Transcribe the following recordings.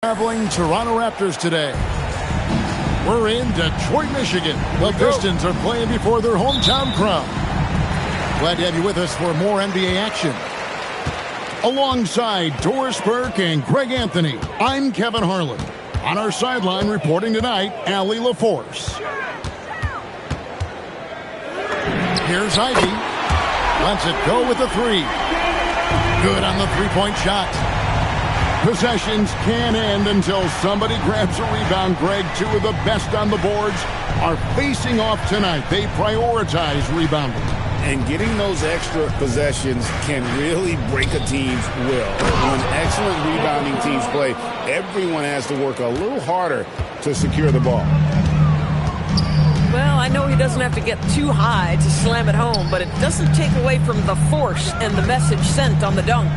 Traveling Toronto Raptors today. We're in Detroit, Michigan. The Pistons are playing before their hometown crowd. Glad to have you with us for more NBA action. Alongside Doris Burke and Greg Anthony, I'm Kevin Harlan. On our sideline reporting tonight, Allie LaForce. Here's Ivy. Lets it go with the three. Good on the three-point shot. Possessions can end until somebody grabs a rebound. Greg, two of the best on the boards are facing off tonight. They prioritize rebounding. And getting those extra possessions can really break a team's will. When excellent rebounding teams play, everyone has to work a little harder to secure the ball. Well, I know he doesn't have to get too high to slam it home, but it doesn't take away from the force and the message sent on the dunk.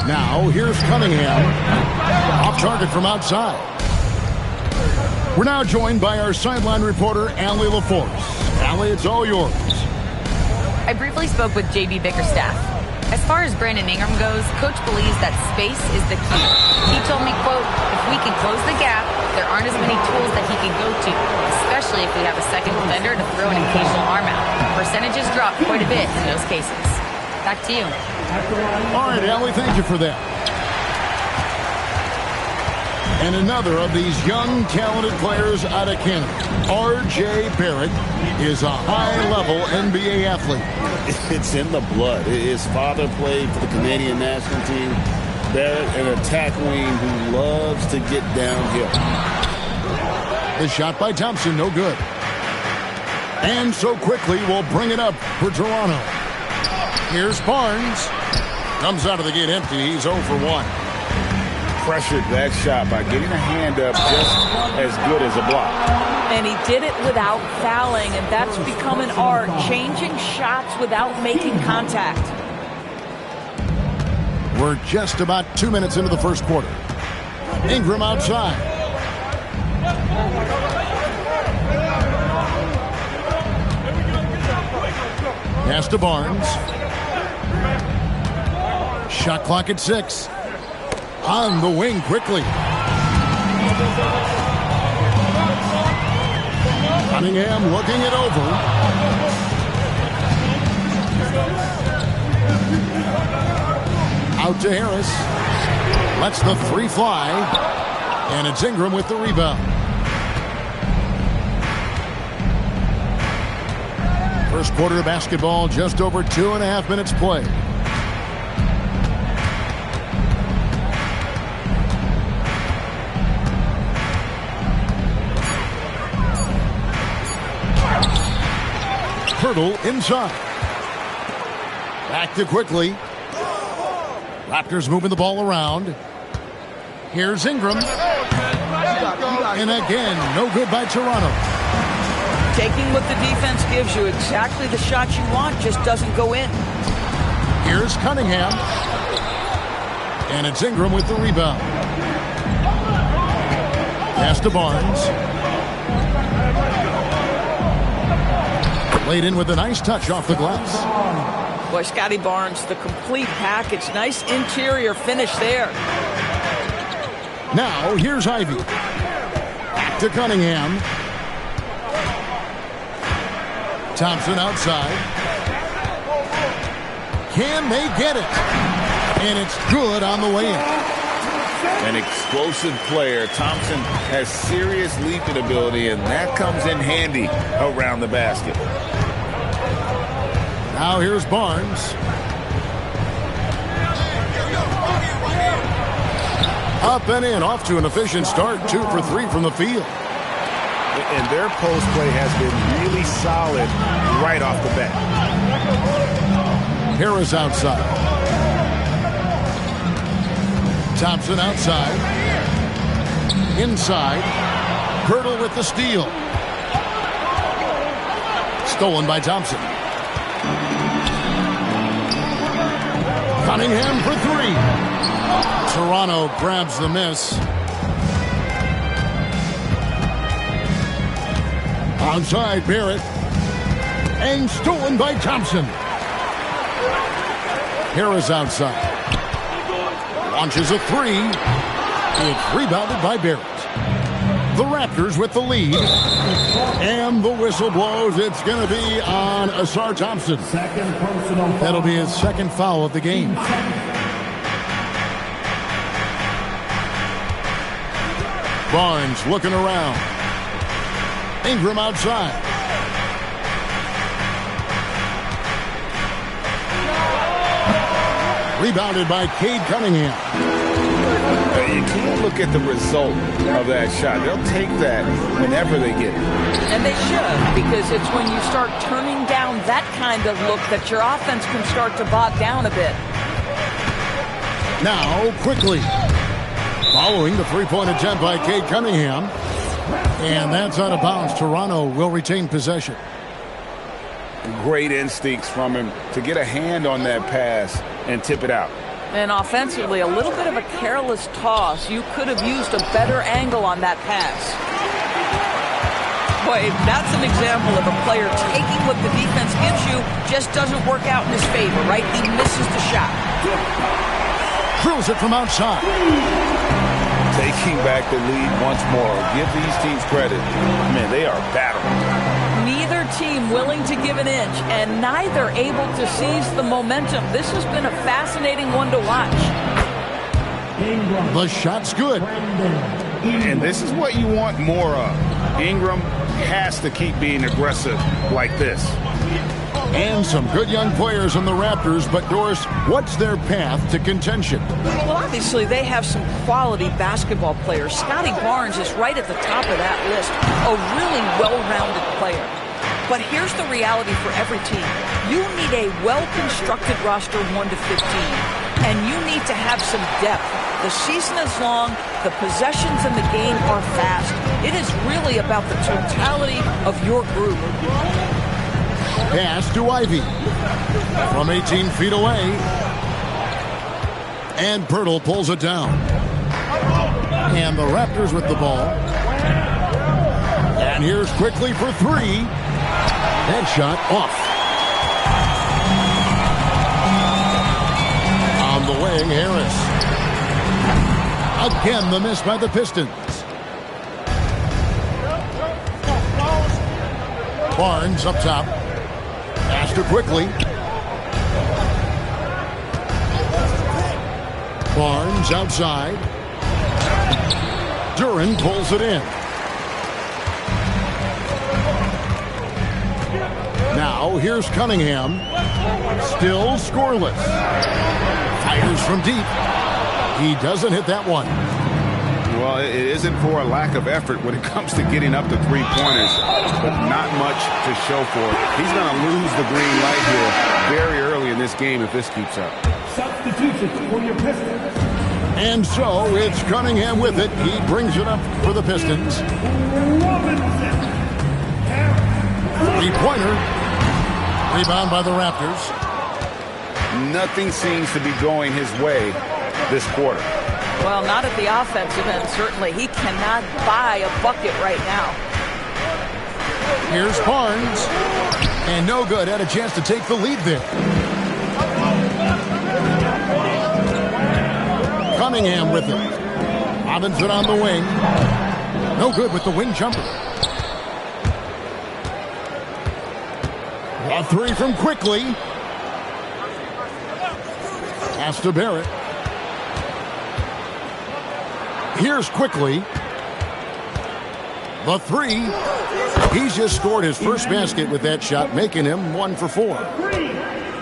Now, here's Cunningham. Off target from outside. We're now joined by our sideline reporter, Allie LaForce. Allie, it's all yours. I briefly spoke with J.B. Bickerstaff. As far as Brandon Ingram goes, Coach believes that space is the key. He told me, quote, if we can close the gap, there aren't as many tools that he can go to, especially if we have a second defender to throw an occasional arm out. Percentages drop quite a bit in those cases. Back to you. All right, Allie, thank you for that. And another of these young, talented players out of Canada, R.J. Barrett, is a high-level NBA athlete. It's in the blood. His father played for the Canadian national team. Barrett, an attack wing who loves to get downhill. The shot by Thompson, no good. And so quickly, we'll bring it up for Toronto. Here's Barnes. Comes out of the gate empty. He's 0 for 1. Pressured that shot by getting a hand up just as good as a block. And he did it without fouling, and that's become an art, changing shots without making contact. We're just about 2 minutes into the first quarter. Ingram outside. Pass to Barnes. Shot clock at 6. On the wing quickly. Cunningham looking it over. Out to Harris. Lets the three fly. And it's Ingram with the rebound. First quarter of basketball, just over 2.5 minutes played. Hurdle inside. Back to quickly. Raptors moving the ball around. Here's Ingram. And again, no good by Toronto. Taking what the defense gives you, exactly the shot you want, just doesn't go in. Here's Cunningham. And it's Ingram with the rebound. Pass to Barnes. Laid in with a nice touch off the glass. Boy, Scotty Barnes, the complete package. Nice interior finish there. Now, here's Ivy. Back to Cunningham. Thompson outside. Can they get it? And it's good on the way in. An explosive player. Thompson has serious leaping ability, and that comes in handy around the basket. Now here's Barnes. Up and in, off to an efficient start. 2 for 3 from the field. And their post play has been really solid right off the bat. Harris outside. Thompson outside. Inside. Hurdle with the steal. Stolen by Thompson. Cunningham for 3. Toronto grabs the miss. Outside Barrett. And stolen by Thompson. Harris outside. Launches a three. It's rebounded by Barrett. The Raptors with the lead. And the whistle blows. It's going to be on Asar Thompson. That'll be his second foul of the game. Barnes looking around. Ingram outside. Rebounded by Cade Cunningham. You can't look at the result of that shot. They'll take that whenever they get it. And they should, because it's when you start turning down that kind of look that your offense can start to bog down a bit. Now, quickly. Following the three-point attempt by Cade Cunningham. And that's out of bounds. Toronto will retain possession. Great instincts from him to get a hand on that pass and tip it out. And offensively, a little bit of a careless toss. You could have used a better angle on that pass. Boy, that's an example of a player taking what the defense gives you, just doesn't work out in his favor, right? He misses the shot. Drills it from outside. Taking back the lead once more. Give these teams credit. Man, they are battling. Neither team willing to give an inch, and neither able to seize the momentum. This has been a fascinating one to watch. The shot's good. And this is what you want more of. Ingram has to keep being aggressive like this. And some good young players in the Raptors, but Doris, what's their path to contention? Well, obviously they have some quality basketball players. Scotty Barnes is right at the top of that list, a really well-rounded player. But here's the reality for every team. You need a well-constructed roster 1 to 15, and you need to have some depth. The season is long, the possessions in the game are fast. It is really about the totality of your group. Pass to Ivy. From 18 feet away. And Pirtle pulls it down. And the Raptors with the ball. And here's quickly for three. That shot off. On the wing, Harris. Again, the miss by the Pistons. Barnes up top. Faster quickly. Barnes outside. Duran pulls it in. Now here's Cunningham. Still scoreless. Fires from deep. He doesn't hit that one. Well, it isn't for a lack of effort when it comes to getting up to three-pointers, but not much to show for it. He's going to lose the green light here very early in this game if this keeps up. Substitution for your Pistons. And so it's Cunningham with it. He brings it up for the Pistons. Three-pointer. Rebound by the Raptors. Nothing seems to be going his way this quarter. Well, not at the offensive end, certainly. He cannot buy a bucket right now. Here's Barnes. And no good. Had a chance to take the lead there. Cunningham with it. Robinson on the wing. No good with the wing jumper. A three from quickly. Pass to Barrett. Here's quickly. The three. He's just scored his first basket with that shot, making him 1 for 4.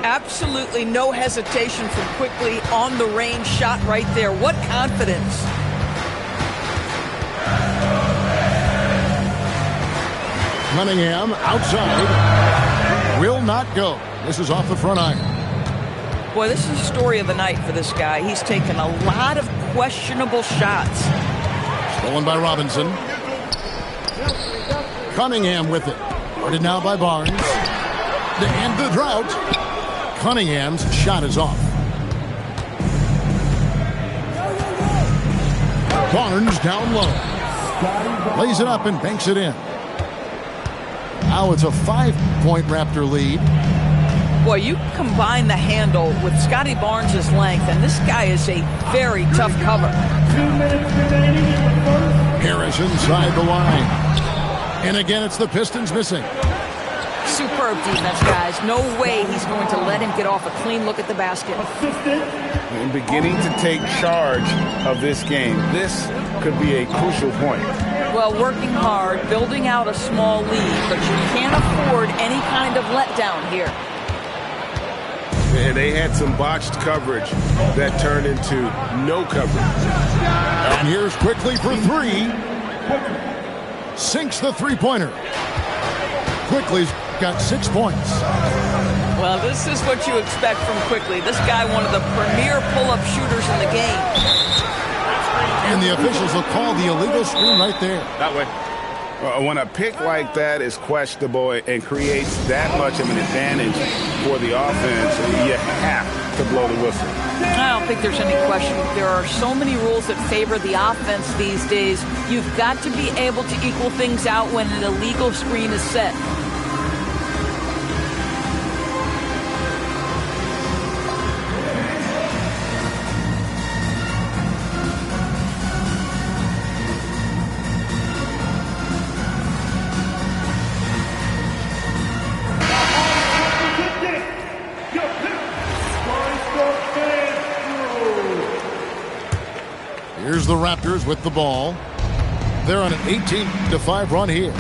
Absolutely no hesitation from quickly on the range shot right there. What confidence. Cunningham outside. Will not go. This is off the front iron. Boy, this is the story of the night for this guy. He's taken a lot of questionable shots. Stolen by Robinson. Cunningham with it. Guarded now by Barnes. To end the drought. Cunningham's shot is off. Barnes down low. Lays it up and banks it in. Now it's a 5-point Raptor lead. Boy, you combine the handle with Scotty Barnes' length, and this guy is a very tough cover. 2 minutes remaining in the first. Harris inside the line. And again, it's the Pistons missing. Superb defense, guys. No way he's going to let him get off a clean look at the basket. Assistant. And beginning to take charge of this game. This could be a crucial point. Well, working hard, building out a small lead, but you can't afford any kind of letdown here. And they had some botched coverage that turned into no coverage. And here's Quickly for three. Sinks the three-pointer. Quickly's got 6 points. Well, this is what you expect from Quickly. This guy, one of the premier pull-up shooters in the game. And the officials will call the illegal screen right there. That way. When a pick like that is questionable and creates that much of an advantage for the offense, you have to blow the whistle. I don't think there's any question. There are so many rules that favor the offense these days. You've got to be able to equal things out when an illegal screen is set. Here's the Raptors with the ball. They're on an 18-5 run here.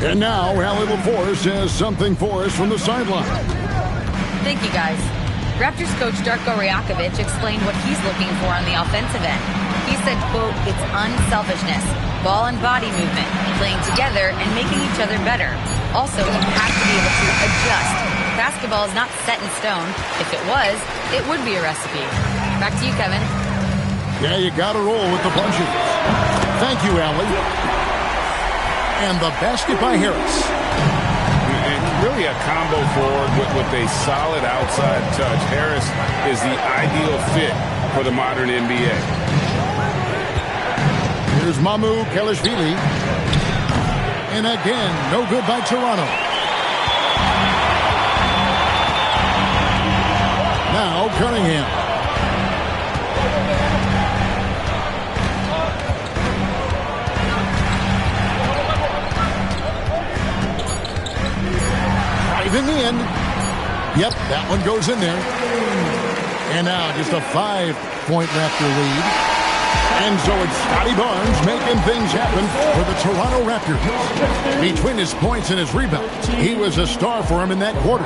And now Allie LaForce has something for us from the sideline. Thank you, guys. Raptors coach Darko Rajakovic explained what he's looking for on the offensive end. He said, quote, it's unselfishness, ball and body movement, playing together and making each other better. Also, you have to be able to adjust. Basketball is not set in stone. If it was, it would be a recipe. Back to you, Kevin. Yeah, you got to roll with the punches. Thank you, Allie. And the basket by Harris. And really a combo forward with a solid outside touch. Harris is the ideal fit for the modern NBA. Here's Mamu Kelishvili. And again, no good by Toronto. Now Cunningham. In the end. Yep, that one goes in there. And now just a 5-point Raptor lead. And so it's Scotty Barnes making things happen for the Toronto Raptors. Between his points and his rebounds, he was a star for him in that quarter.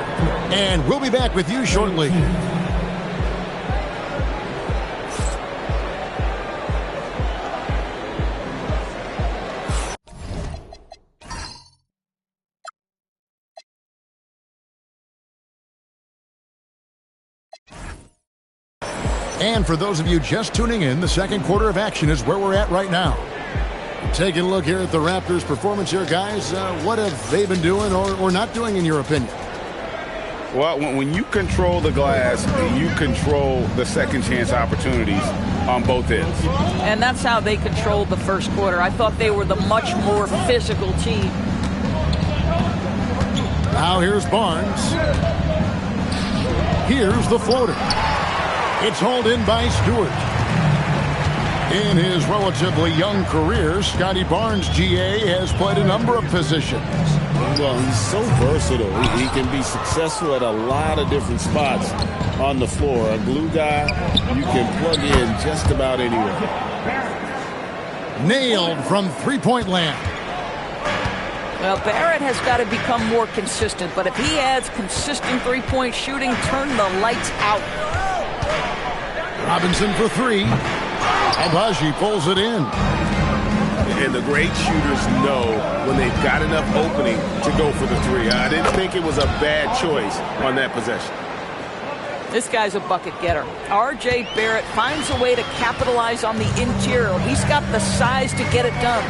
And we'll be back with you shortly. And for those of you just tuning in, the second quarter of action is where we're at right now. Taking a look here at the Raptors' performance here, guys. What have they been doing or not doing, in your opinion? Well, when you control the glass, you control the second chance opportunities on both ends. And that's how they controlled the first quarter. I thought they were the much more physical team. Now here's Barnes. Here's the floater. It's hauled in by Stewart. In his relatively young career, Scotty Barnes, GA, has played a number of positions. Well, he's so versatile. He can be successful at a lot of different spots on the floor. A glue guy you can plug in just about anywhere. Nailed from three-point land. Well, Barrett has got to become more consistent, but if he adds consistent three-point shooting, turn the lights out. Robinson for three. Abaji pulls it in. And the great shooters know when they've got enough opening to go for the three. I didn't think it was a bad choice on that possession. This guy's a bucket getter. R.J. Barrett finds a way to capitalize on the interior. He's got the size to get it done.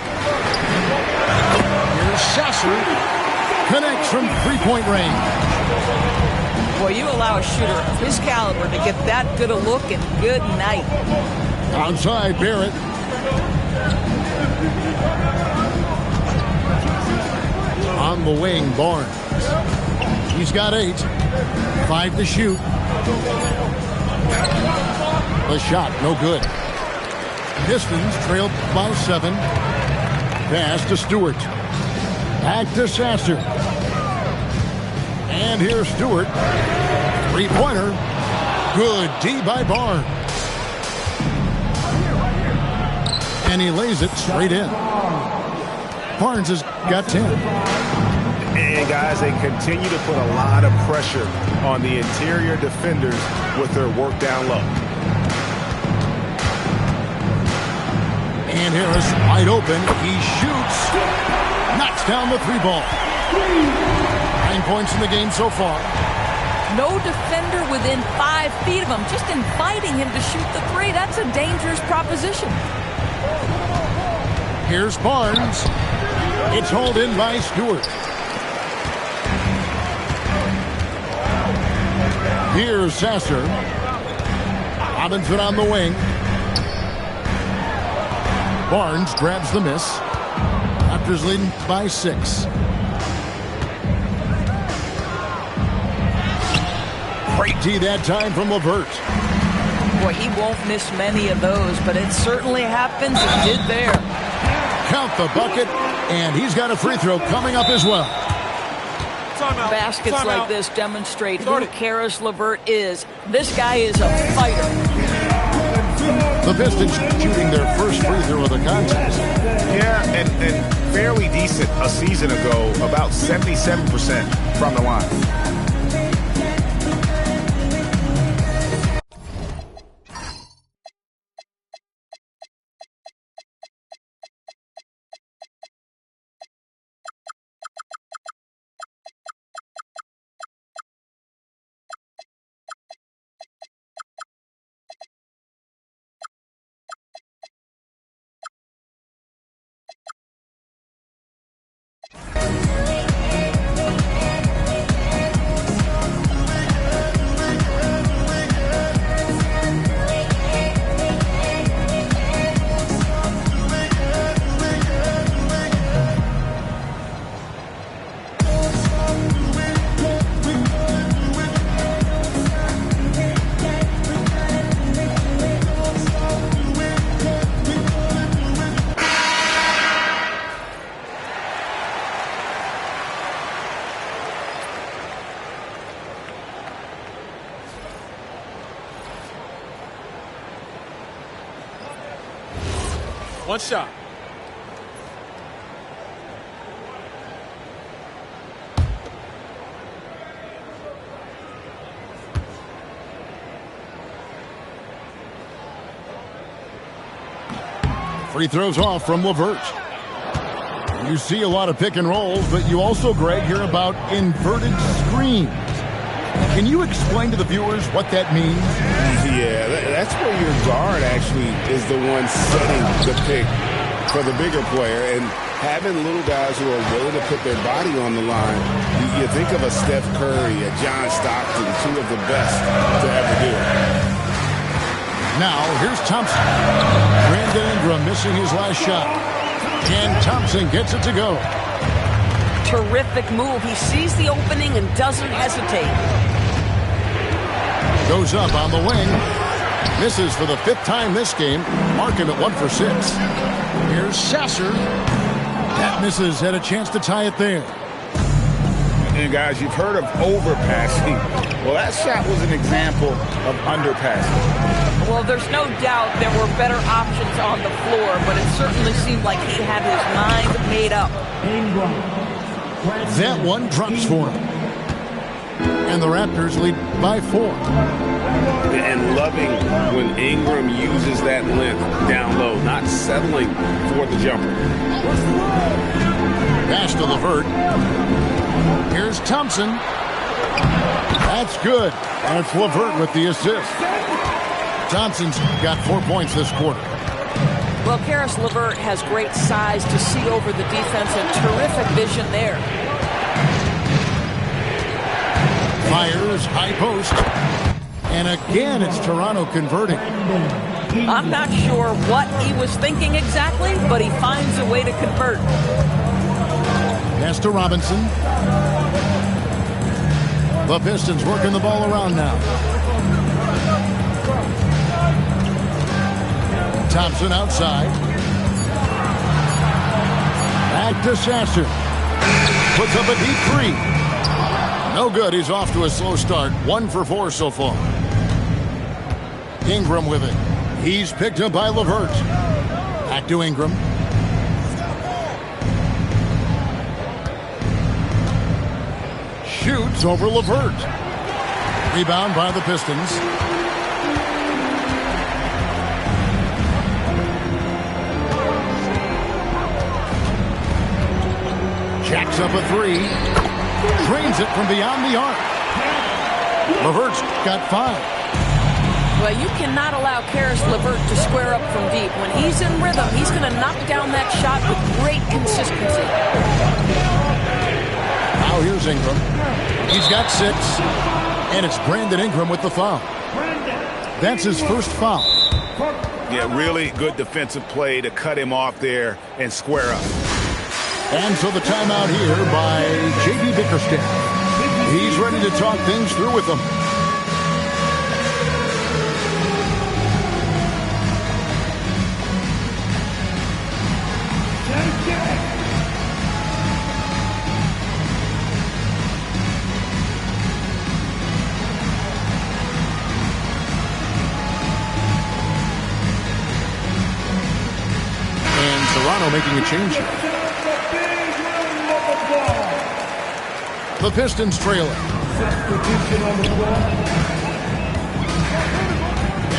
Here's Sasser. Connects from three-point range. Boy, you allow a shooter of his caliber to get that good a look, and good night. Outside, Barrett. On the wing, Barnes. He's got 8. 5 to shoot. The shot, no good. Pistons trailed by 7. Pass to Stewart. Back to Sasser. And here's Stewart. Three-pointer. Good D by Barnes. And he lays it straight in. Barnes has got 10. And guys, they continue to put a lot of pressure on the interior defenders with their work down low. And Harris wide open. He shoots. Knocks down the 3 ball. 9 points in the game so far. No defender within 5 feet of him. Just inviting him to shoot the 3. That's a dangerous proposition. Here's Barnes. It's hauled in by Stewart. Here's Sasser. Robinson on the wing. Barnes grabs the miss. Raptors leading by 6. Great D that time from LeVert. Boy, he won't miss many of those, but it certainly happens. It did there. Count the bucket, and he's got a free throw coming up as well. Baskets like this demonstrate who Karis LeVert is. This guy is a fighter. The Pistons shooting their first free throw of the contest. Yeah, and fairly decent a season ago, about 77% from the line. One shot. Free throws off from LeVert. You see a lot of pick and rolls, but you also, Greg, hear about inverted screens. Can you explain to the viewers what that means? Yeah, that's where your guard actually is the one setting the pick for the bigger player. And having little guys who are willing to put their body on the line, you think of a Steph Curry, a John Stockton, 2 of the best to ever do it. Now, here's Thompson. Brandon Ingram missing his last shot. And Thompson gets it to go. Terrific move. He sees the opening and doesn't hesitate. Goes up on the wing. Misses for the 5th time this game. Marking at 1 for 6. Here's Sasser. That misses. Had a chance to tie it there. And guys, you've heard of overpassing. Well, that shot was an example of underpassing. Well, there's no doubt there were better options on the floor, but it certainly seemed like he had his mind made up. That one drops for him. And the Raptors lead by 4. And loving when Ingram uses that length down low, not settling for the jumper. Pass to LeVert. Here's Thompson. That's good. And it's LeVert with the assist. Thompson's got 4 points this quarter. Well, Karis LeVert has great size to see over the defense and terrific vision there. Fires, high post. And again, it's Toronto converting. I'm not sure what he was thinking exactly, but he finds a way to convert. Pass to Robinson. The Pistons working the ball around now. Thompson outside. Back to Sasser. Puts up a deep three. No good. He's off to a slow start. 1 for 4 so far. Ingram with it. He's picked up by LeVert. Back to Ingram. Shoots over LeVert. Rebound by the Pistons. Jacks up a three. Drains it from beyond the arc. LeVert's got 5. Well, you cannot allow Karis LeVert to square up from deep. When he's in rhythm, he's going to knock down that shot with great consistency. Now here's Ingram. He's got 6. And it's Brandon Ingram with the foul. That's his first foul. Yeah, really good defensive play to cut him off there and square up. And so the timeout here by J.B. Bickerstaff. He's ready to talk things through with them. And Toronto making a change here. The Pistons trailing.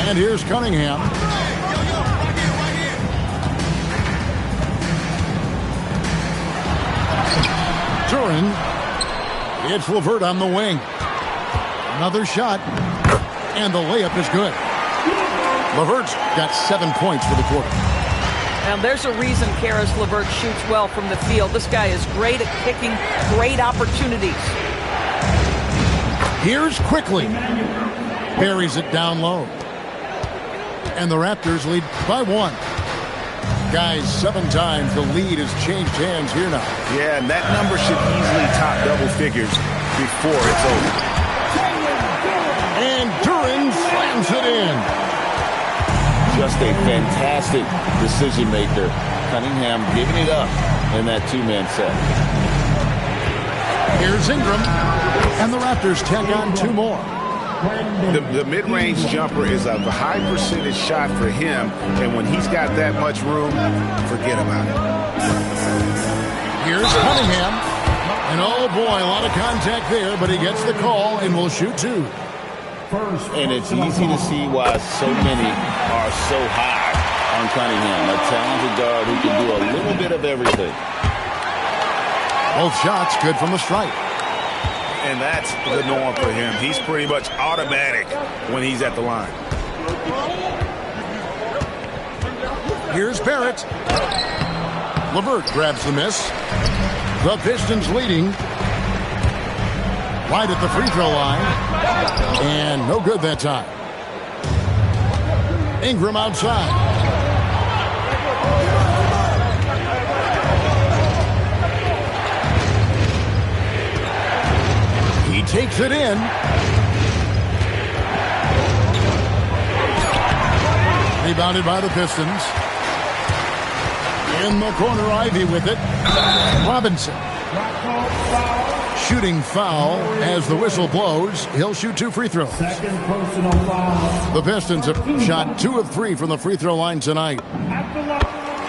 And here's Cunningham. Turin. It's LeVert on the wing. Another shot. And the layup is good. LeVert's got 7 points for the quarter. And there's a reason Karis LeVert shoots well from the field. This guy is great at picking great opportunities. Here's Quickly. Buries it down low. And the Raptors lead by 1. Guys, 7 times the lead has changed hands here now. Yeah, and that number should easily top double figures before it's over. And Turin slams it in. Just a fantastic decision maker. Cunningham giving it up in that 2-man set. Here's Ingram. And the Raptors tack on 2 more. The mid-range jumper is a high percentage shot for him, and when he's got that much room, forget about it. Here's Cunningham. And oh boy, a lot of contact there, but he gets the call and will shoot 2. And it's easy to see why so many are so high on Cunningham, a talented guard who can do a little bit of everything. Both shots good from the stripe. And that's the norm for him. He's pretty much automatic when he's at the line. Here's Barrett. LeVert grabs the miss. The Pistons leading. Right at the free throw line. And no good that time. Ingram outside. He takes it in. Rebounded by the Pistons. In the corner, Ivy with it. Robinson. Shooting foul as the whistle blows. He'll shoot 2 free throws. Second personal foul. The Pistons have shot 2 of 3 from the free throw line tonight.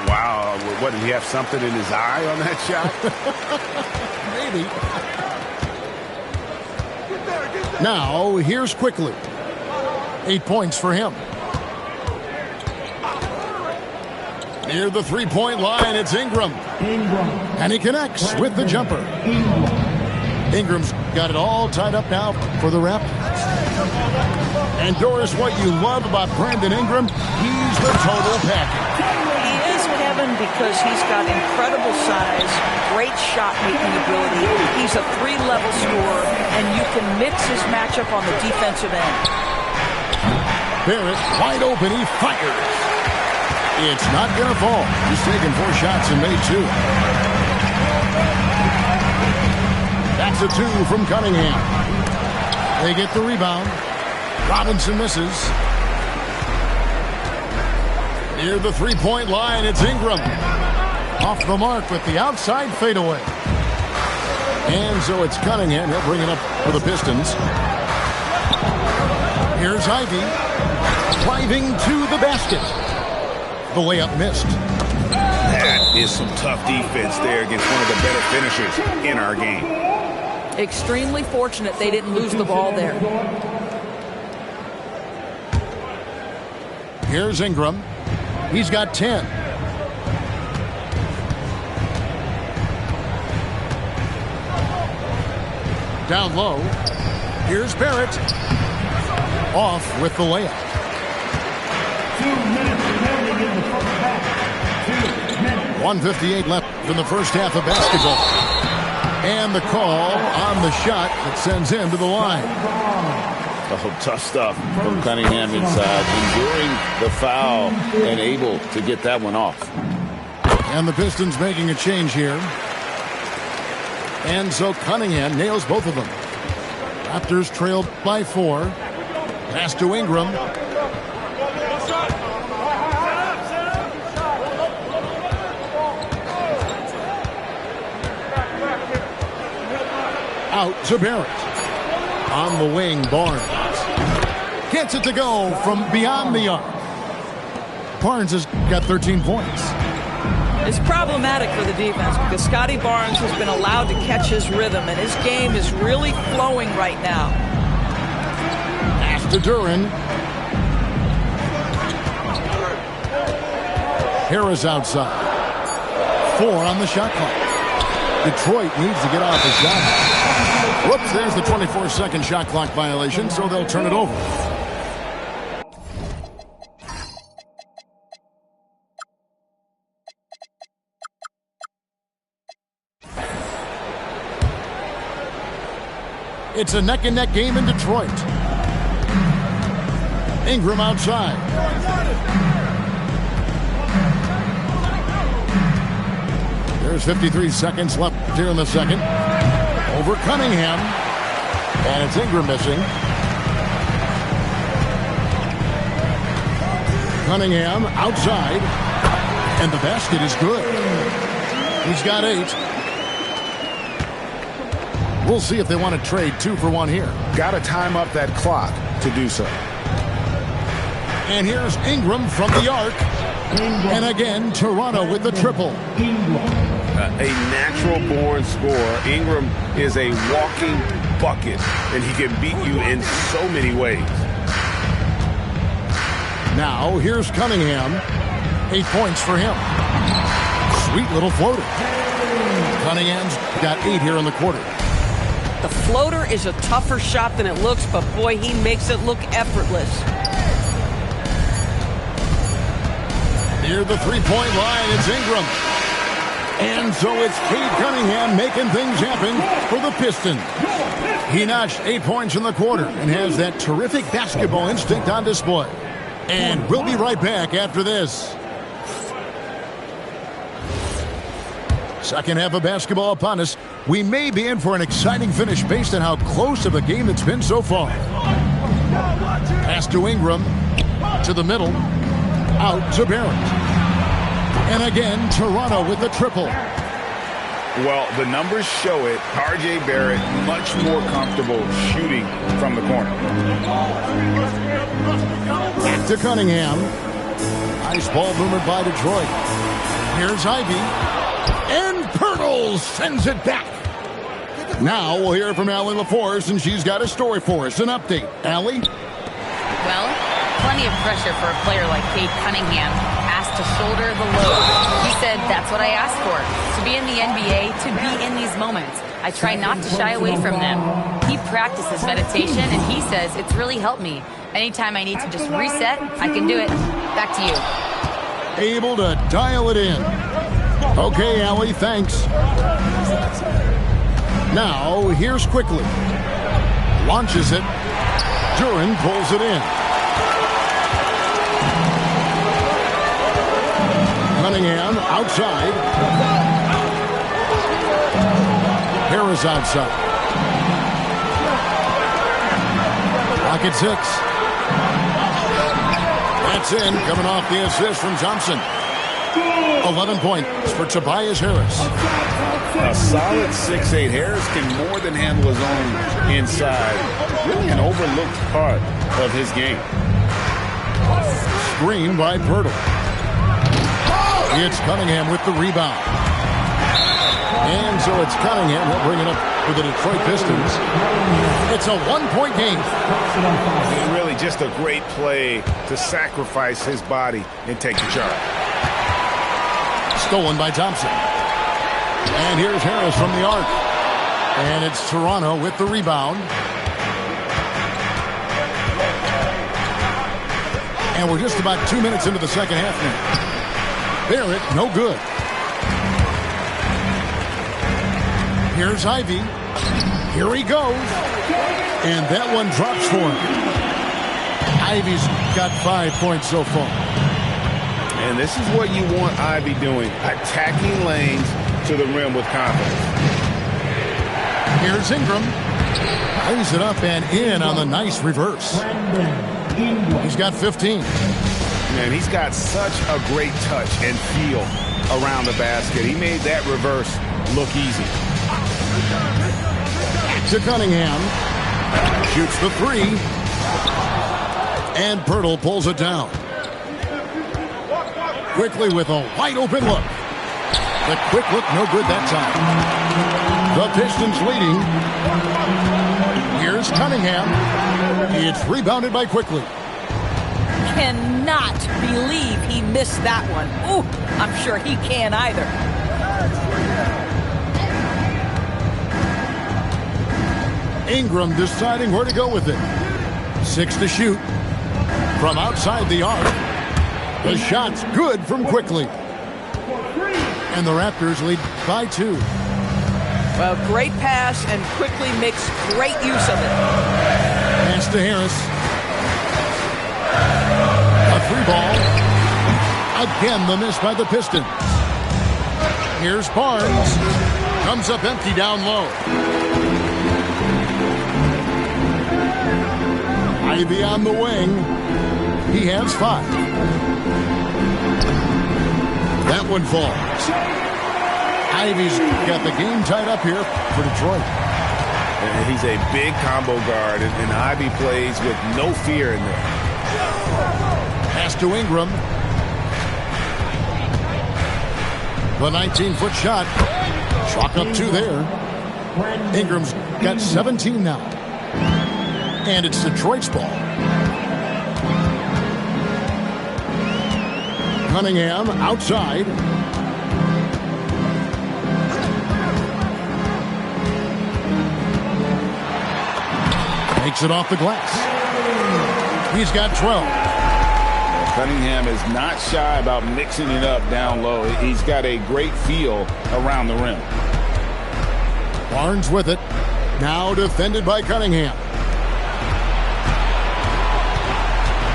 Wow, what, did he have something in his eye on that shot? Maybe. Now, here's Quickly. 8 points for him. Near the three-point line, it's Ingram. And he connects with the jumper. Ingram's got it all tied up now for the Raptors. And Doris, what you love about Brandon Ingram, he's the total package. He is, Kevin, because he's got incredible size, great shot-making ability. He's a 3-level scorer, and you can mix his matchup on the defensive end. Barrett, wide open, he fires. It's not going to fall. He's taken 4 shots and made 2. That's a 2 from Cunningham. They get the rebound. Robinson misses. Near the three-point line, it's Ingram. Off the mark with the outside fadeaway. And so it's Cunningham. He'll bring it up for the Pistons. Here's Ivy. Driving to the basket. The layup missed. That is some tough defense there against one of the better finishers in our game. Extremely fortunate they didn't lose the ball there. Here's Ingram. He's got 10. Down low. Here's Barrett. Off with the layup. 2 minutes remaining in the first half. 2 minutes. 1:58 left in the first half of basketball. And the call on the shot that sends him to the line. Oh, tough stuff from Cunningham inside, enduring the foul and able to get that one off. And the Pistons making a change here. And so Cunningham nails both of them. Raptors trailed by 4. Pass to Ingram. Out to Barrett. On the wing, Barnes. Gets it to go from beyond the arc. Barnes has got 13 points. It's problematic for the defense because Scotty Barnes has been allowed to catch his rhythm, and his game is really flowing right now. Pass to Duran. Harris outside. 4 on the shot clock. Detroit needs to get off the shot. Whoops, there's the 24-second shot clock violation, so they'll turn it over. It's a neck-and-neck game in Detroit. Ingram outside. There's 53 seconds left here in the second. Over Cunningham. And it's Ingram missing. Cunningham outside. And the basket is good. He's got 8. We'll see if they want to trade 2 for 1 here. Got to time up that clock to do so. And here's Ingram from the arc. And again, Toronto with the triple. A natural-born scorer. Ingram is a walking bucket, and he can beat you in so many ways. Now, here's Cunningham. 8 points for him. Sweet little floater. Cunningham's got 8 here in the quarter. The floater is a tougher shot than it looks, but boy, he makes it look effortless. Near the three-point line, it's Ingram. And so it's Cade Cunningham making things happen for the Pistons. He notched 8 points in the quarter and has that terrific basketball instinct on display. And we'll be right back after this. Second half of basketball upon us. We may be in for an exciting finish based on how close of a game it's been so far. Pass to Ingram. To the middle. Out to Barrett. And again, Toronto with the triple. Well, the numbers show it. R.J. Barrett much more comfortable shooting from the corner. Back to Cunningham. Nice ball movement by Detroit. Here's Ivy. And Pirtle sends it back. Now we'll hear from Allie LaForce, and she's got a story for us. An update. Allie? Well, plenty of pressure for a player like Cade Cunningham, asked to shoulder the load. He said, that's what I asked for, to be in the NBA, to be in these moments. I try not to shy away from them. He practices meditation, and he says it's really helped me. Anytime I need to just reset, I can do it. Back to you. Able to dial it in. Okay, Allie, thanks. Now, here's Quickly. Launches it. Duran pulls it in. Cunningham outside. Harris outside. Make it 6. That's in, coming off the assist from Thompson. 11 points for Tobias Harris. A solid 6'8". Harris can more than handle his own inside. Really an overlooked part of his game. Screen by Pirtle. It's Cunningham with the rebound. And so it's Cunningham will bring it up for the Detroit Pistons. It's a 1-point game. And really just a great play to sacrifice his body and take the charge. Stolen by Thompson. And here's Harris from the arc. And it's Toronto with the rebound. And we're just about 2 minutes into the second half now. Barrett, no good. Here's Ivy. Here he goes. And that one drops for him. Ivy's got 5 points so far. And this is what you want Ivy doing. Attacking lanes to the rim with confidence. Here's Ingram. Lays it up and in on the nice reverse. He's got 15. Man, he's got such a great touch and feel around the basket. He made that reverse look easy. To Cunningham. Shoots the 3. And Pirtle pulls it down. Quickly with a wide open look. The quick look, no good that time. The Pistons leading. Here's Cunningham. It's rebounded by Quickly. Cannot believe he missed that one. Ooh, I'm sure he can't either. Ingram deciding where to go with it. 6 to shoot. From outside the arc. The shot's good from Quickly. And the Raptors lead by 2. Well, great pass and Quickly makes great use of it. Pass to Harris. A 3-ball. Again, the miss by the Pistons. Here's Barnes. Comes up empty down low. Ivy on the wing. He has 5. That one falls. Ivy's got the game tied up here for Detroit. And he's a big combo guard, and Ivy plays with no fear in there. Pass to Ingram. The 19-foot shot. Chalk up 2 there. Ingram's got 17 now. And it's Detroit's ball. Cunningham outside. Takes it off the glass. He's got 12. Cunningham is not shy about mixing it up down low. He's got a great feel around the rim. Barnes with it. Now defended by Cunningham.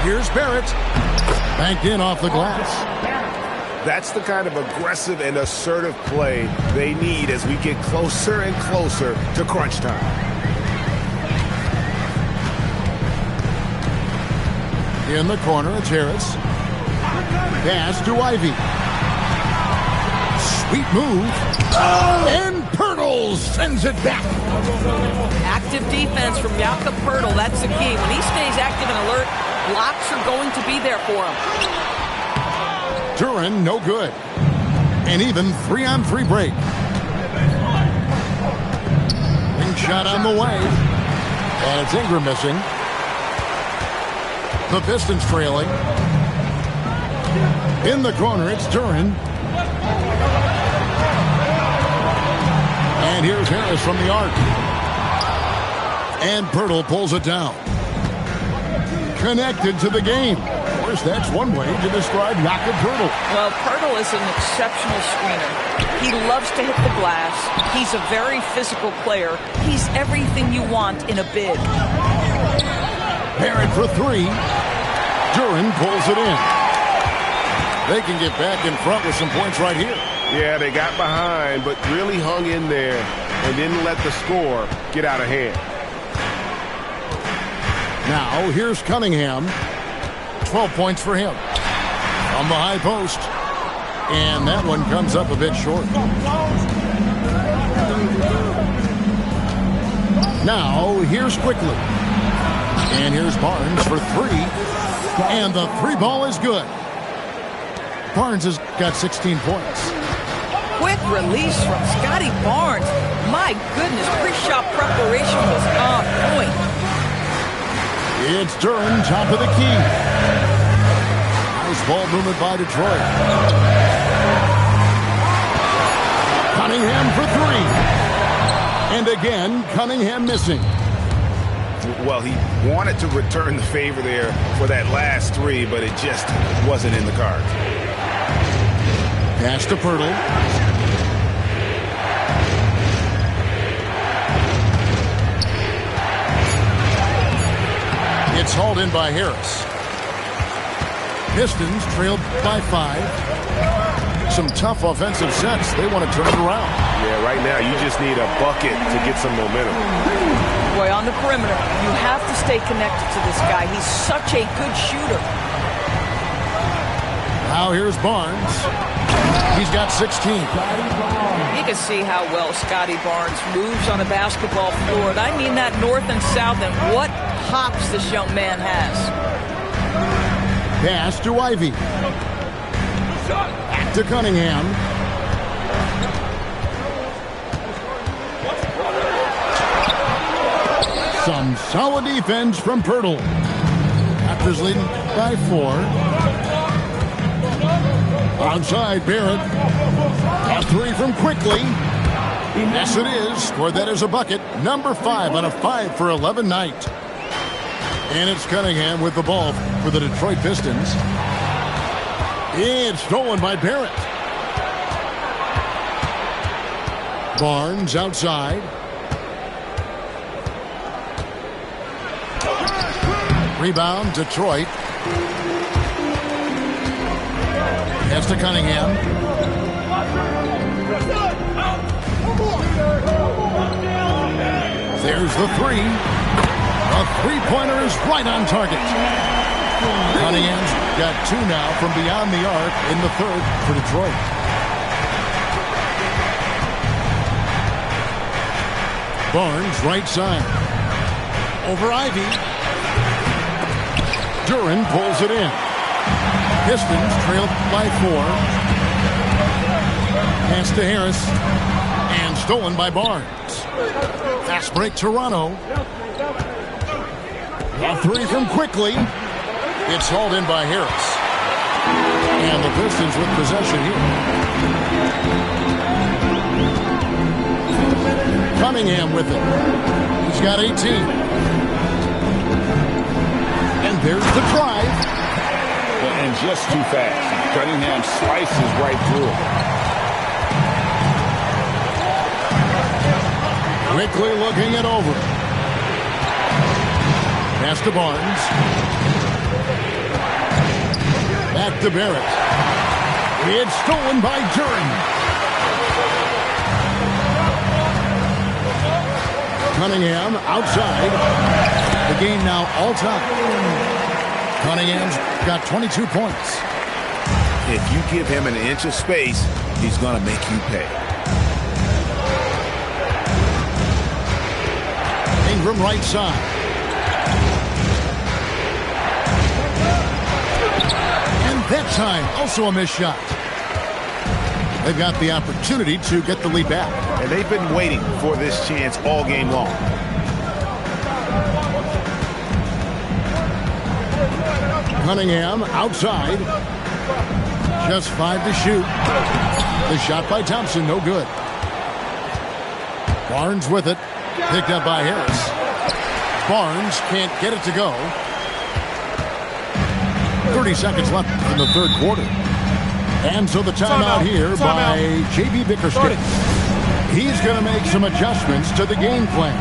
Here's Barrett. Banked in off the glass. That's the kind of aggressive and assertive play they need as we get closer and closer to crunch time. In the corner, it's Harris. Pass to Ivy. Sweet move. And Pirtle sends it back. Active defense from Jakob Pirtle. That's the key. When he stays active and alert, blocks are going to be there for him. Duran, no good. An even 3-on-3 break. Wing shot on the way. And it's Ingram missing. The Pistons trailing. In the corner, it's Duran. And here's Harris from the arc. And Pirtle pulls it down. Connected to the game. Of course, that's one way to describe Jakob Pirtle. Well, Pirtle is an exceptional screener. He loves to hit the glass. He's a very physical player. He's everything you want in a big. Barrett for 3. Duran pulls it in. They can get back in front with some points right here. Yeah, they got behind, but really hung in there and didn't let the score get out of hand. Now here's Cunningham. 12 points for him. On the high post. And that one comes up a bit short. Now here's Quickly. And here's Barnes for three. And the three ball is good. Barnes has got 16 points. Quick release from Scotty Barnes. My goodness, pre-shot preparation was on point. It's Duran, top of the key. Nice ball movement by Detroit. Cunningham for three. And again, Cunningham missing. Well, he wanted to return the favor there for that last three, but it just wasn't in the cards. Pass to Pirtle. It's hauled in by Harris. Pistons trailed by 5. Some tough offensive sets. They want to turn it around. Yeah, right now you just need a bucket to get some momentum. Boy, on the perimeter, you have to stay connected to this guy. He's such a good shooter. Now here's Barnes. He's got 16. You can see how well Scotty Barnes moves on the basketball floor. And I mean that north and south, and what hops this young man has. Pass to Ivy. Back to Cunningham. Some solid defense from Pirtle. Raptors leading by 4. Outside Barrett. A three from Quickly. Yes, it is. Scored that as a bucket. Number 5 on a 5 for 11 night. And it's Cunningham with the ball for the Detroit Pistons. It's stolen by Barrett. Barnes outside. Rebound, Detroit. Pass to Cunningham. There's the three. A three-pointer is right on target. Cunningham's got 2 now from beyond the arc in the third for Detroit. Barnes, right side. Over Ivy. Duran pulls it in. Pistons trailed by 4. Pass to Harris. And stolen by Barnes. Fast break Toronto. A three from Quickly. It's hauled in by Harris. And the Pistons with possession here. Cunningham with it. He's got 18. And there's the drive. And just too fast. Cunningham slices right through it. Quickly looking it over. Pass to Barnes. Back to Barrett. It's stolen by Duran. Cunningham outside. The game now all time. Cunningham's got 22 points. If you give him an inch of space, he's going to make you pay. Ingram right side. And that time, also a missed shot. They've got the opportunity to get the lead back. And they've been waiting for this chance all game long. Cunningham outside. Just 5 to shoot. The shot by Thompson, no good. Barnes with it. Picked up by Harris. Barnes can't get it to go. 30 seconds left in the third quarter. And so the timeout here by J.B. Bickerstaff. He's going to make some adjustments to the game plan.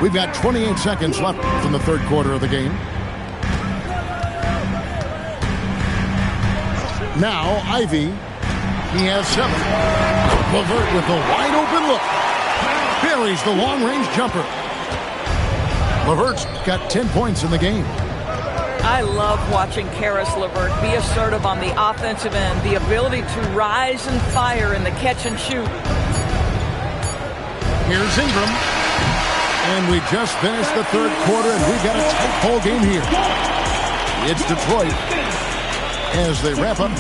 We've got 28 seconds left in the third quarter of the game. Now, Ivy. He has 7. LeVert with the wide open look. Buries the long-range jumper. LeVert's got 10 points in the game. I love watching Karis LeVert be assertive on the offensive end. The ability to rise and fire in the catch and shoot. Here's Ingram. And we just finished the third quarter, and we've got a tight ball game here. It's Detroit as they wrap up.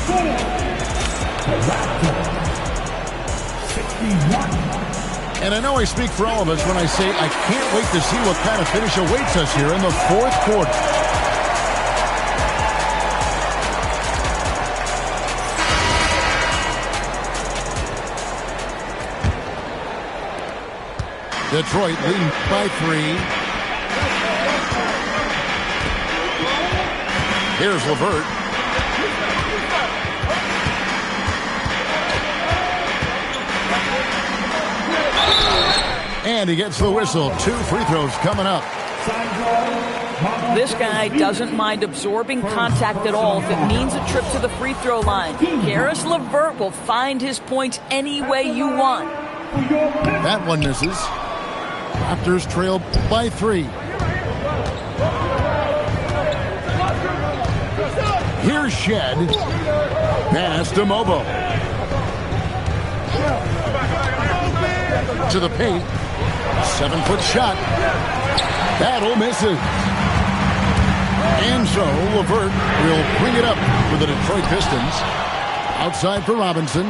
And I know I speak for all of us when I say I can't wait to see what kind of finish awaits us here in the fourth quarter. Detroit leading by 3. Here's LeVert. And he gets the whistle. 2 free throws coming up. This guy doesn't mind absorbing contact at all if it means a trip to the free throw line. Karis LeVert will find his points any way you want. That one misses. Raptors trail by 3. Here's Shed. Pass to Mobo. To the paint. 7-foot shot. Battle misses. And so LeVert will bring it up for the Detroit Pistons. Outside for Robinson.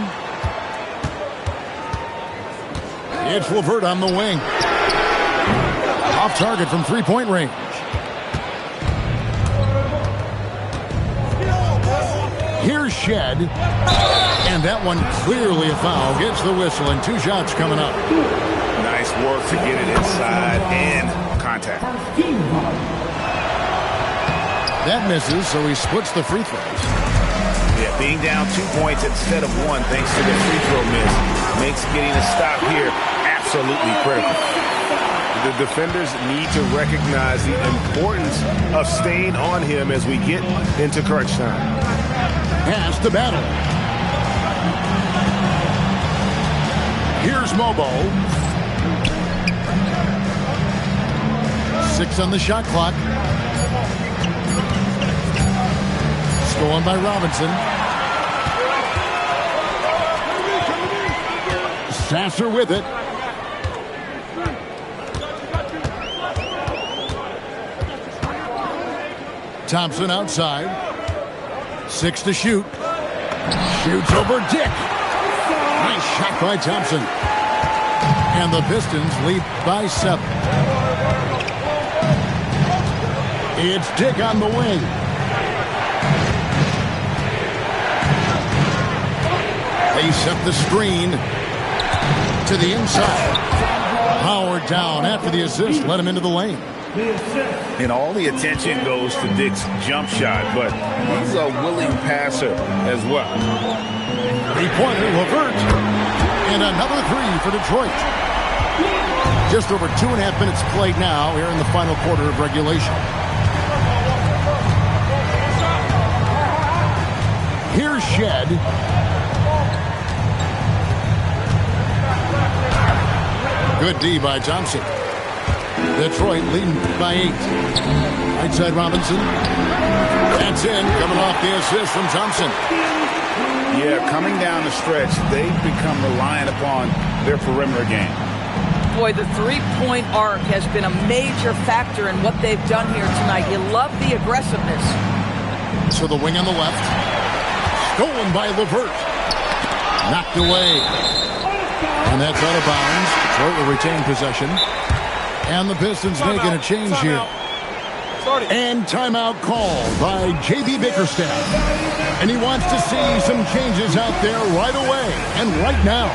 It's LeVert on the wing. Off target from three-point range. Here's Shed. And that one clearly a foul. Gets the whistle and 2 shots coming up. Nice work to get it inside and contact. That misses, so he splits the free throws. Yeah, being down 2 points instead of 1 thanks to the free throw miss makes getting a stop here absolutely critical. The defenders need to recognize the importance of staying on him as we get into crunch time. Pass to Battle. Here's Mobo. 6 on the shot clock. Stolen by Robinson. Sasser with it. Thompson outside. 6 to shoot. Shoots over Dick. Nice shot by Thompson. And the Pistons lead by 7. It's Dick on the wing. They set the screen to the inside. Howard down after the assist. Let him into the lane. And all the attention goes to Dick's jump shot, but he's a willing passer as well. 3-pointer, LeVert. And another 3 for Detroit. Just over 2.5 minutes played now here in the final quarter of regulation. Here's Shed. Good D by Thompson. Detroit leading by 8. Right side Robinson. That's in. Coming off the assist from Thompson. Yeah, coming down the stretch, they've become reliant upon their perimeter game. Boy, the three-point arc has been a major factor in what they've done here tonight. You love the aggressiveness. To the wing on the left. Stolen by LeVert. Knocked away. And that's out of bounds. Detroit will retain possession. And the Pistons making a change here. And timeout called by J.B. Bickerstaff. And he wants to see some changes out there right away and right now.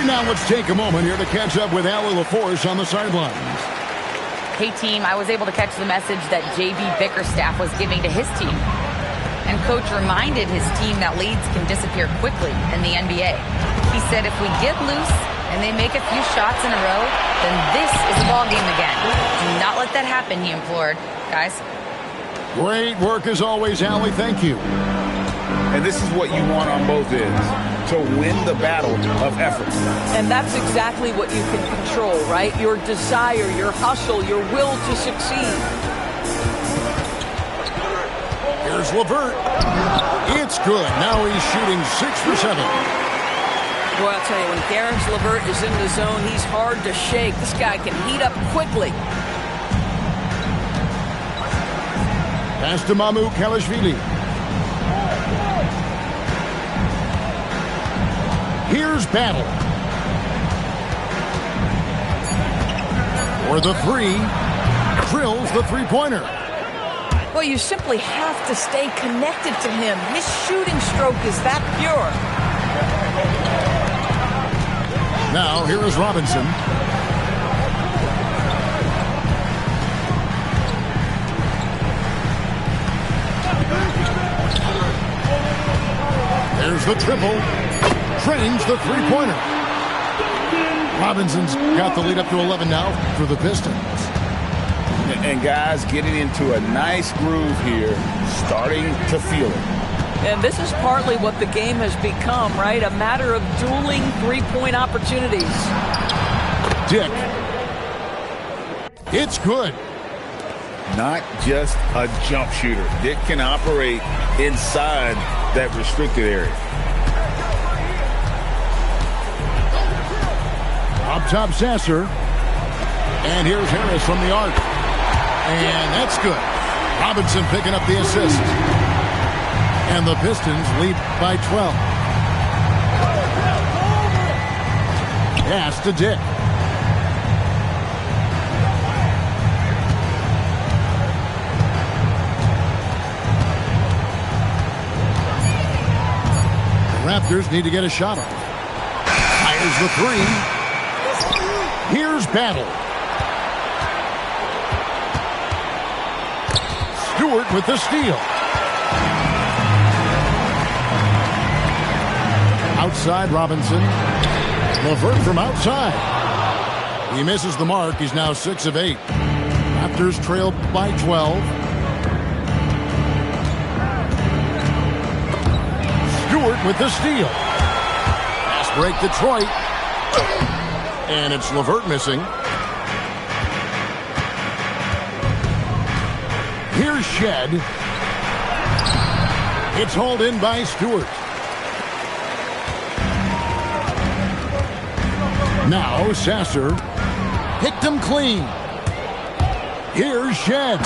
Right now, let's take a moment here to catch up with Allie LaForce on the sidelines. Hey, team, I was able to catch the message that J.B. Bickerstaff was giving to his team. And Coach reminded his team that leads can disappear quickly in the NBA. He said if we get loose and they make a few shots in a row, then this is a ball game again. Do not let that happen, he implored. Guys. Great work as always, Allie. Thank you. And this is what you want on both ends, to win the battle of effort. And that's exactly what you can control, right? Your desire, your hustle, your will to succeed. Here's LeVert. It's good. Now he's shooting 6 for 7. Well, I'll tell you, when Karis LeVert is in the zone, he's hard to shake. This guy can heat up quickly. Pass to Mamu Kalashvili. Here's Battle. For the three. Drills the three-pointer. Well, you simply have to stay connected to him. His shooting stroke is that pure. Now, here is Robinson. There's the triple. Trains the three-pointer. Robinson's got the lead up to 11 now for the Pistons. And guys getting into a nice groove here, starting to feel it. And this is partly what the game has become, right? A matter of dueling three-point opportunities. Dick. It's good. Not just a jump shooter. Dick can operate inside that restricted area. Up top, Sasser. And here's Harris from the arc. And that's good. Robinson picking up the assist. And the Pistons lead by 12. Pass to Dick. The Raptors need to get a shot off. Fires the three. Here's Battle. Stewart with the steal. Outside Robinson. LeVert from outside. He misses the mark. He's now 6 of 8. Raptors trail by 12. Stewart with the steal. Fast break Detroit. And it's LeVert missing. Here's Shed. It's hauled in by Stewart. Now Sasser picked him clean. Here's Shed.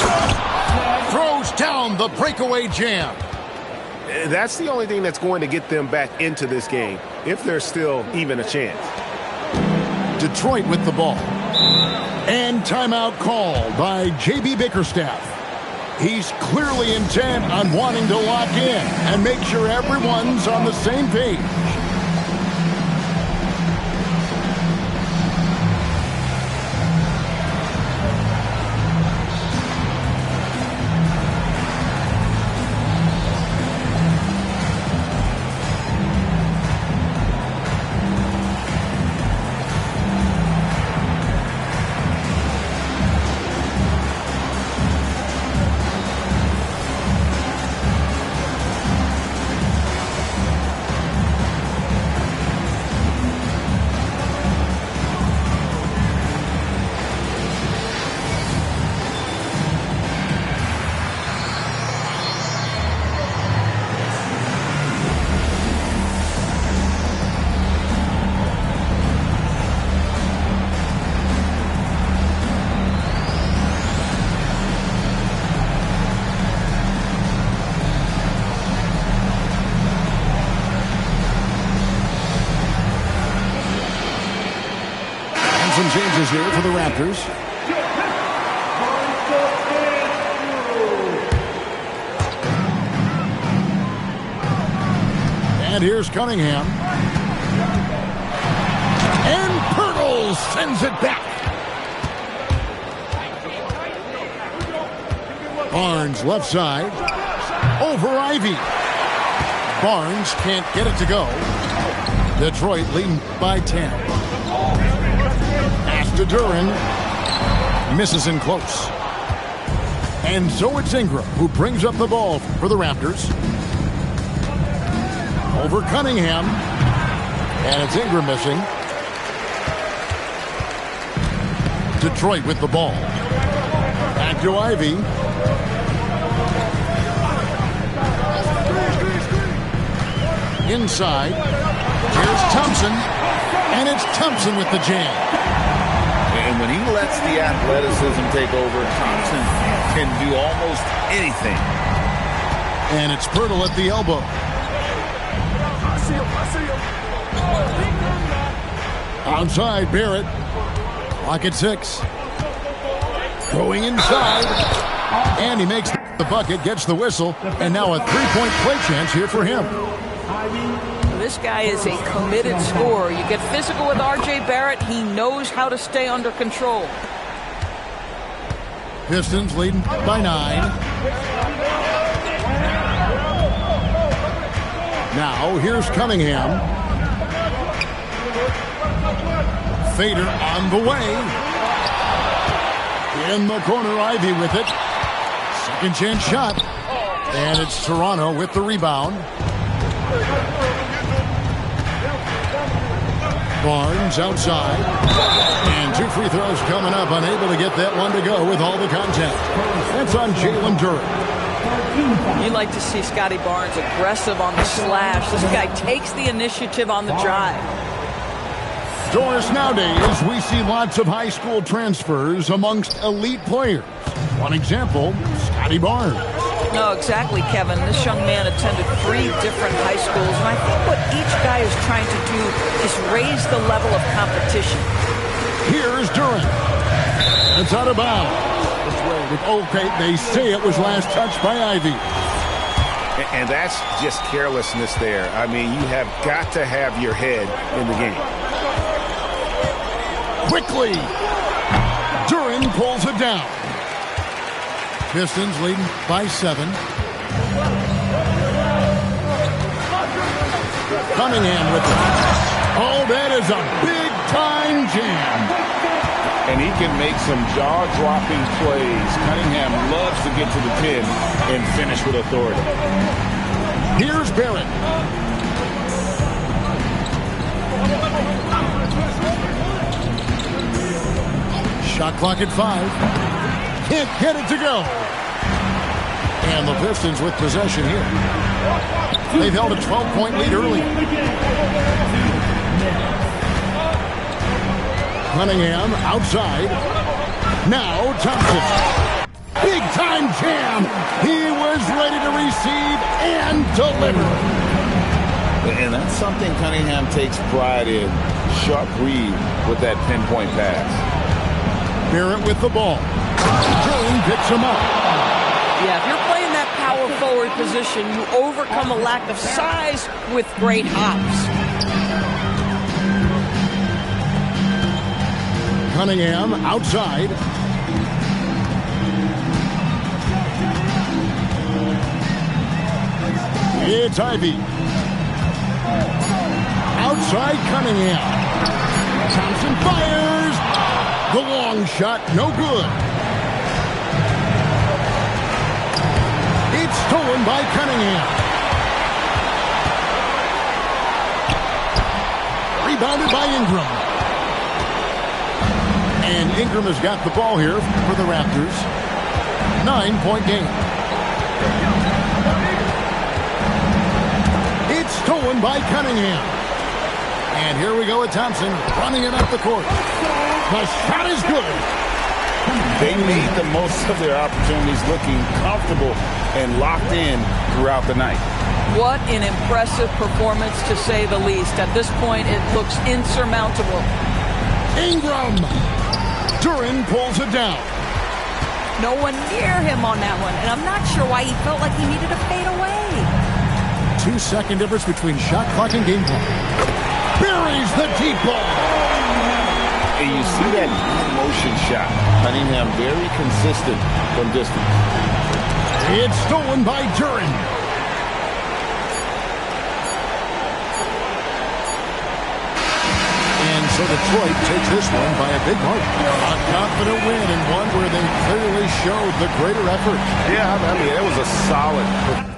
Throws down the breakaway jam. That's the only thing that's going to get them back into this game, if there's still even a chance. Detroit with the ball. And timeout called by J.B. Bickerstaff. He's clearly intent on wanting to lock in and make sure everyone's on the same page. Some changes here for the Raptors. And here's Cunningham. And Pirtle sends it back. Barnes left side. Over Ivy. Barnes can't get it to go. Detroit leading by 10. Pass to Duran. Misses in close. And so it's Ingram who brings up the ball for the Raptors. Over Cunningham. And it's Ingram missing. Detroit with the ball. Back to Ivy. Inside. Here's Thompson. And it's Thompson with the jam. And when he lets the athleticism take over, Thompson can do almost anything. And it's Pirtle at the elbow. Outside, Barrett. Clock at 6. Going inside. And he makes the bucket, gets the whistle, and now a three-point play chance here for him. This guy is a committed scorer. You get physical with R.J. Barrett. He knows how to stay under control. Pistons leading by 9. Now, here's Cunningham. Fader on the way. In the corner, Ivy with it. Second chance shot. And it's Toronto with the rebound. Barnes outside. And 2 free throws coming up. Unable to get that one to go with all the contact. That's on Jalen Duran. You like to see Scotty Barnes aggressive on the slash. This guy takes the initiative on the drive. Doris, nowadays we see lots of high school transfers amongst elite players. One example, Scotty Barnes. No, exactly, Kevin. This young man attended 3 different high schools, and I think what each guy is trying to do is raise the level of competition. Here's Duran. It's out of bounds. Okay, they say it was last touched by Ivy. And that's just carelessness there. I mean, you have got to have your head in the game. Quickly, Duran pulls it down. Pistons leading by 7. Cunningham with it. Oh, that is a big-time jam. And he can make some jaw-dropping plays. Cunningham loves to get to the pin and finish with authority. Here's Barrett. Shot clock at 5. Can't get it to go. And the Pistons with possession here. They've held a 12-point lead early. Cunningham outside. Now Thompson. Big-time jam. He was ready to receive and deliver. And that's something Cunningham takes pride in. Sharp read with that pinpoint pass. Barrett with the ball. Duran picks him up. Yeah, if you're playing that power forward position, you overcome a lack of size with great hops. Cunningham outside. It's Ivy. Outside Cunningham. Thompson fires. The long shot, no good. It's stolen by Cunningham. Rebounded by Ingram. And Ingram has got the ball here for the Raptors. 9-point game. It's stolen by Cunningham. And here we go with Thompson running it up the court. The shot is good. They made the most of their opportunities, looking comfortable and locked in throughout the night. What an impressive performance, to say the least. At this point, it looks insurmountable. Ingram. Duran pulls it down. No one near him on that one, and I'm not sure why he felt like he needed to fade away. 2-second difference between shot clock and game clock. buries the deep ball. And you see that motion shot. Cunningham very consistent from distance. It's stolen by Duran. And so Detroit takes this one by a big mark. A confident win and one where they clearly showed the greater effort. Yeah, I mean, it was a solid